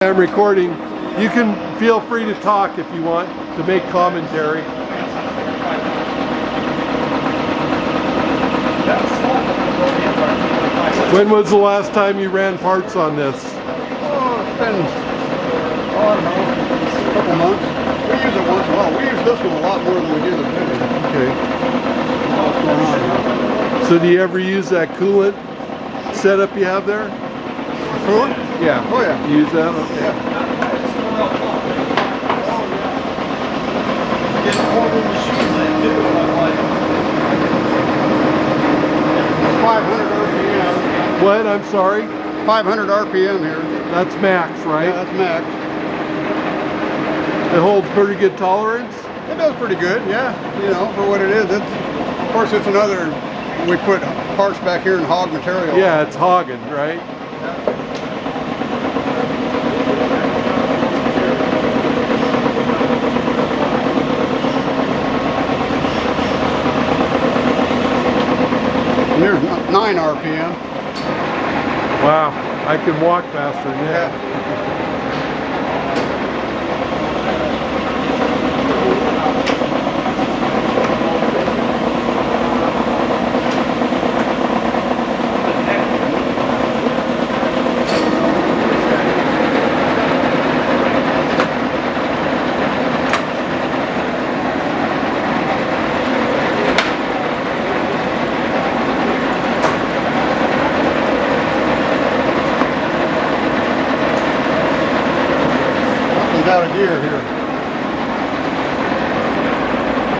I'm recording. You can feel free to talk if you want to make commentary. When was the last time you ran parts on this? Oh, it's been, I don't know, a couple months. We use it once in a while. We use this one a lot more than we do the bigger. Okay. What's going on here? So do you ever use that coolant setup you have there? Coolant? Yeah. Oh yeah. You use that? Okay. Yeah. 500 RPM. What? I'm sorry? 500 RPM here. That's max, right? Yeah, that's max. It holds pretty good tolerance? It does pretty good, yeah. You know, for what it is. It's, of course, it's another, we put parts back here in hog material. Yeah, it's hogging, right? And there's 9 RPM. Wow, I can walk faster than that. Out of gear here.